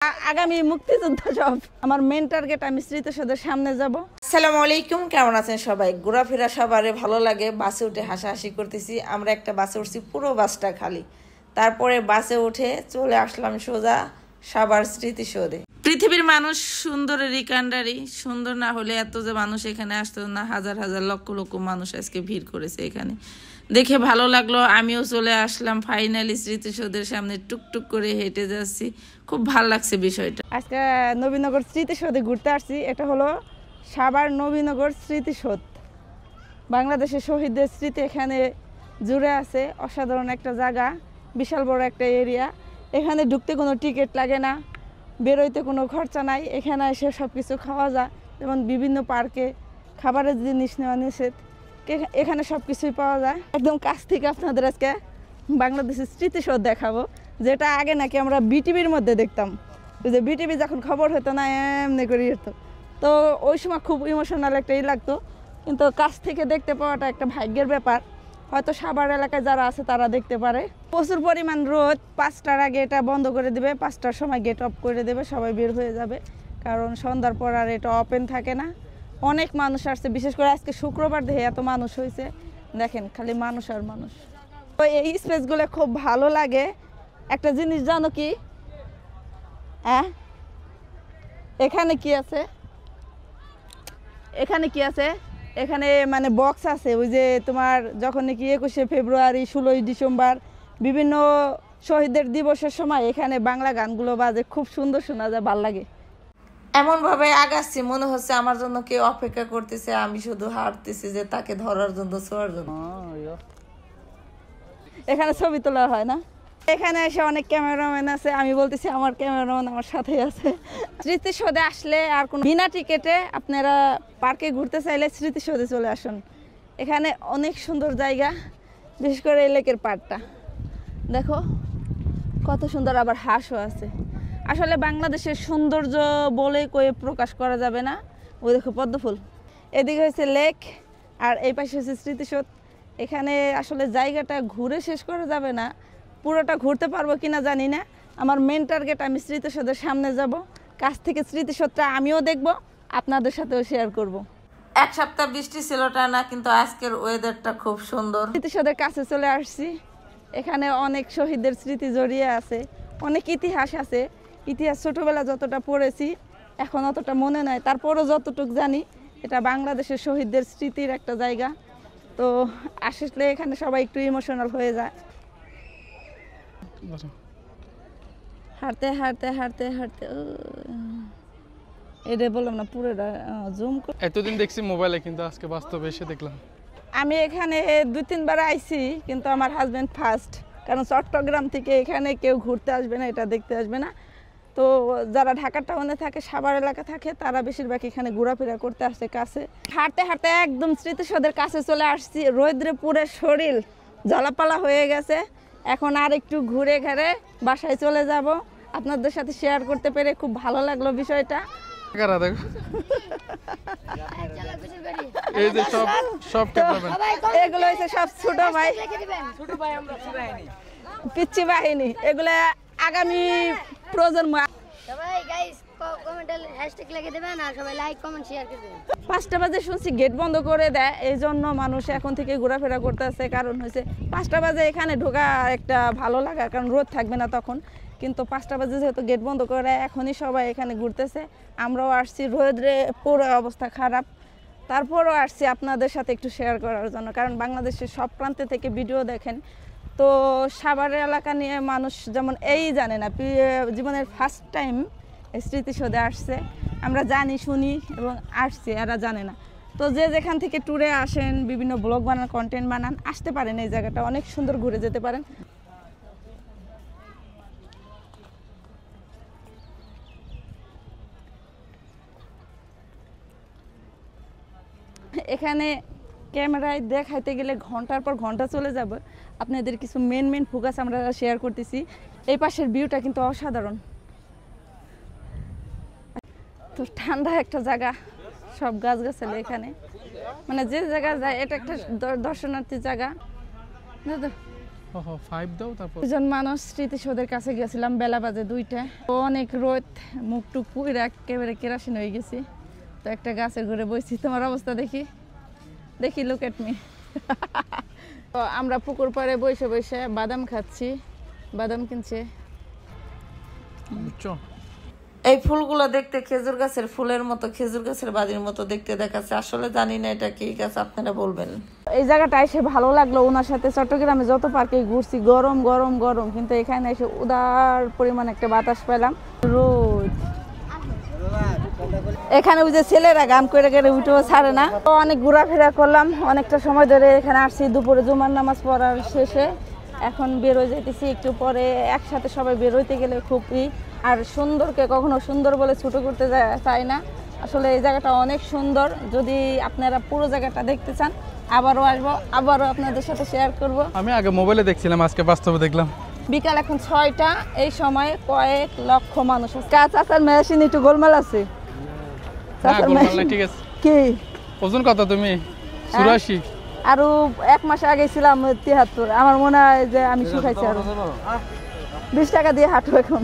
আগামী মুক্তিযুদ্ধ সব আমার মেন টার্গেট। আমি স্মৃতিসৌধের সামনে যাব। আসসালামু আলাইকুম, কেমন আছেন সবাই? ঘোরাফেরা সবারই ভালো লাগে। বাসে উঠে হাসাহাসি করতেছি। আমরা একটা বাসে উঠছি, পুরো বাসটা খালি। তারপরে বাসে উঠে চলে আসলাম সোজা সাভার স্মৃতিসৌধে। পৃথিবীর মানুষ সুন্দরের রিকান্ডারি, সুন্দর না হলে এত যে মানুষ এখানে আসতো না। হাজার হাজার লক্ষ লক্ষ মানুষ আজকে ভিড় করেছে এখানে, দেখে ভালো লাগলো। আমিও চলে আসলাম ফাইনালি স্মৃতিসৌধের সামনে। টুকটুক করে হেঁটে যাচ্ছি, খুব ভালো লাগছে বিষয়টা। আজকে নবীনগর স্মৃতিসৌধে ঘুরতে আসছি। এটা হলো সাভার নবীনগর স্মৃতিসৌধ। বাংলাদেশের শহীদদের স্মৃতি এখানে জুড়ে আছে। অসাধারণ একটা জায়গা, বিশাল বড় একটা এরিয়া। এখানে ঢুকতে কোনো টিকিট লাগে না, বেরোইতে কোনো খরচা নাই। এখানে এসে সব কিছু খাওয়া যায়, যেমন বিভিন্ন পার্কে খাবারের জিনিস নেওয়া নিষেধ, এখানে সব কিছুই পাওয়া যায়। একদম কাছ থেকে আপনাদের আজকে বাংলাদেশের স্মৃতিসৌধ দেখাবো, যেটা আগে নাকি আমরা বিটিভির মধ্যে দেখতাম। ওই যে বিটিভি যখন খবর হতো না, এমনি করে হতো, তো ওই সময় খুব ইমোশনাল একটা লাগতো। কিন্তু কাছ থেকে দেখতে পাওয়াটা একটা ভাগ্যের ব্যাপার। হয়তো সাভার এলাকায় যারা আছে তারা দেখতে পারে। প্রচুর পরিমাণ রোদ। 5টার আগে এটা বন্ধ করে দেবে, 5টার সময় গেট অফ করে দেবে, সবাই বের হয়ে যাবে। কারণ সন্ধ্যার পর আর এটা ওপেন থাকে না। অনেক মানুষ আসছে, বিশেষ করে আজকে শুক্রবার দেখে এত মানুষ হয়েছে। দেখেন খালি মানুষ আর মানুষ। তো এই স্পেসগুলো খুব ভালো লাগে। একটা জিনিস জানো কি? এখানে কি আছে? এখানে কি আছে? এখানে মানে বক্স আছে। ওই যে তোমার যখন নাকি 21শে ফেব্রুয়ারি, 16ই ডিসেম্বর বিভিন্ন শহীদদের দিবসের সময় এখানে বাংলা গানগুলো বাজে, খুব সুন্দর শোনা যায়, ভাল লাগে। এমন ভাবে আগাচ্ছি মনে হচ্ছে আমার জন্য কেউ অপেক্ষা করতেছে। আমি শুধু হাঁটতেছি যে তাকে ধরার জন্য, ছোঁয়ার জন্য। এখানে ছবি তোলা হয় না? এখানে এসে অনেক ক্যামেরাম্যান আছে। আমি বলতেছি আমার ক্যামেরাম্যান আমার সাথেই আছে। স্মৃতিসৌধে আসলে আর কোনো বিনা টিকেটে আপনারা পার্কে ঘুরতে চাইলে স্মৃতিসৌধে চলে আসুন। এখানে অনেক সুন্দর জায়গা, বিশেষ করে এই লেকের পাড়টা দেখো কত সুন্দর। আবার হাঁসও আছে। আসলে বাংলাদেশের সৌন্দর্য বলে কয়ে প্রকাশ করা যাবে না। ওই দেখো পদ্ম ফুল, এদিকে হচ্ছে লেক আর এই পাশে হচ্ছে স্মৃতিসৌধ। এখানে আসলে জায়গাটা ঘুরে শেষ করা যাবে না, পুরোটা ঘুরতে পারবো কিনা জানি না। আমার মেন টার্গেট আমি স্মৃতিসৌধের সামনে যাব, কাছ থেকে স্মৃতিসৌধটা আমিও দেখব, আপনাদের সাথেও শেয়ার করব। এক সপ্তাহ বৃষ্টি ছিল টানা, কিন্তু আজকের ওয়েদারটা খুব সুন্দর। স্মৃতিসৌধের কাছে চলে আসছি। এখানে অনেক শহীদদের স্মৃতি জড়িয়ে আছে, অনেক ইতিহাস আছে। ইতিহাস ছোটবেলা যতটা পড়েছি এখন অতটা মনে নয়, তারপরও যতটুকু জানি এটা বাংলাদেশের শহীদদের স্মৃতির একটা জায়গা। তো আসলে এখানে সবাই একটু ইমোশনাল হয়ে যায়। হাঁটতে হাঁটতে হাঁটতে হাঁটতে এটা বললাম না পুরোটা জুম করে। এতদিন দেখছি মোবাইলে, কিন্তু আজকে বাস্তবে এসে দেখলাম। আমি এখানে 2-3বার আইছি, কিন্তু আমার হাজবেন্ড ফার্স্ট। কারণ চট্টগ্রাম থেকে এখানে কেউ ঘুরতে আসবে না, এটা দেখতে আসবে না। তো যারা ঢাকা টাউনে থাকে, সাভার এলাকা থাকে, তারা বেশিরভাগ এখানে ঘোরাফেরা করতে আসে কাছে। হাঁটতে হাঁটতে একদম স্মৃতিসৌধের কাছে চলে আসছি। রৌদ্রে পুরো শরীর জ্বালাপালা হয়ে গেছে। এখন আর একটু ঘুরে ঘেরে বাসায় চলে যাব। আপনাদের সাথে শেয়ার করতে পেরে খুব ভালো লাগলো বিষয়টা। এই যে সব এগুলো হচ্ছে সব ছোট ভাই, পিচ্চি বাহিনী। এগুলো আগামী প্রজন্ম। 5টা বাজে শুনছি গেট বন্ধ করে দেয়, এই জন্য মানুষ এখন থেকে ঘোরাফেরা করতেছে। কারণ হচ্ছে 5টা বাজে এখানে ঢোকা একটা ভালো লাগা, কারণ রোদ থাকবে না তখন। কিন্তু 5টা বাজে যেহেতু গেট বন্ধ করে, এখনই সবাই এখানে ঘুরতেছে। আমরাও আসছি, রোদরে পুরো অবস্থা খারাপ, তারপরও আসছি আপনাদের সাথে একটু শেয়ার করার জন্য। কারণ বাংলাদেশের সব প্রান্তে থেকে ভিডিও দেখেন, তো সাভার এলাকা নিয়ে মানুষ যেমন এই জানে না, জীবনের ফার্স্ট টাইম স্মৃতিসৌধে আসছে। আমরা জানি শুনি এবং আসছি, এরা জানে না। তো যে যেখান থেকে ট্যুরে আসেন, বিভিন্ন ব্লগ বানান, কন্টেন্ট বানান, আসতে পারেন। এই জায়গাটা অনেক সুন্দর, ঘুরে যেতে পারেন। এখানে ক্যামেরায় দেখাইতে গেলে ঘন্টার পর ঘন্টা চলে যাবে। আপনাদের কিছু মেন ফোকাস আমরা শেয়ার করতেছি। এই পাশের ভিউটা কিন্তু অসাধারণ। তো ঠান্ডা একটা জায়গা, সব গাছগাছালি এখানে, মানে যে জায়গা যায় এটা একটা দর্শনার্থী জায়গা। ওহো 5 দাও তারপর। দুজন মানুষ স্মৃতিসৌধের কাছে গেছিলাম বেলা বাজে 2টা। অনেক রোদ, মুখ টুক পুইরা একেবারে কেরাসিন হয়ে গেছি। তো একটা গাছের ঘুরে বসছি। তোমার অবস্থা দেখি লুক এট মি। তো আমরা পুকুর পাড়ে বসে বসে বাদাম খাচ্ছি, বাদাম কিনছে। বুঝছো? এই ফুলগুলো দেখতে খেজুর গাছের ফুলের মতো, খেজুর গাছের বাজির মতো দেখতে দেখাচ্ছে। আসলে জানি না এটা কি গাছ, আপনারা বলবেন। এই জায়গাটা এসে ভালো লাগলো। ওনার সাথে চট্টগ্রামে যত পার্কে ঘুরছি গরম গরম গরম, কিন্তু এখানে এসে উদার পরিমাণ একটা বাতাস পেলাম। রোদ এখানে ওই যে ছেলেরা গান করে করে উঠেও ছাড়ে না। তো অনেক ঘোরাফেরা করলাম, অনেকটা সময় ধরে এখানে আসছি। দুপুরে জুমার নামাজ পড়ার শেষে এখন বেরোয় যেতেছি। একটু পরে একসাথে সবাই বেরোইতে গেলে খুবই, আর সুন্দরকে কখনো সুন্দর বলে ছোট করতে চাই না। আসলে এই জায়গাটা অনেক সুন্দর। যদি আপনারা পুরো জায়গাটা দেখতে চান আবারও আসবো, আবারও আপনাদের সাথে শেয়ার করব। আমি আগে মোবাইলে দেখছিলাম, আজকে বাস্তবে দেখলাম। বিকাল এখন 6টা, এই সময় কয়েক লক্ষ মানুষ আছে। চাচার মেশিন একটু গোলমাল আছে। হ্যাঁ, গোলমাল নাই, ঠিক আছে। কি ওজন কত তুমি? 84? আরো 1 মাস আগে ছিলাম 73। আমার মনে হয় যে আমি শুকাইছি। আরো 20 টাকা দিয়ে হাঁটবো এখন।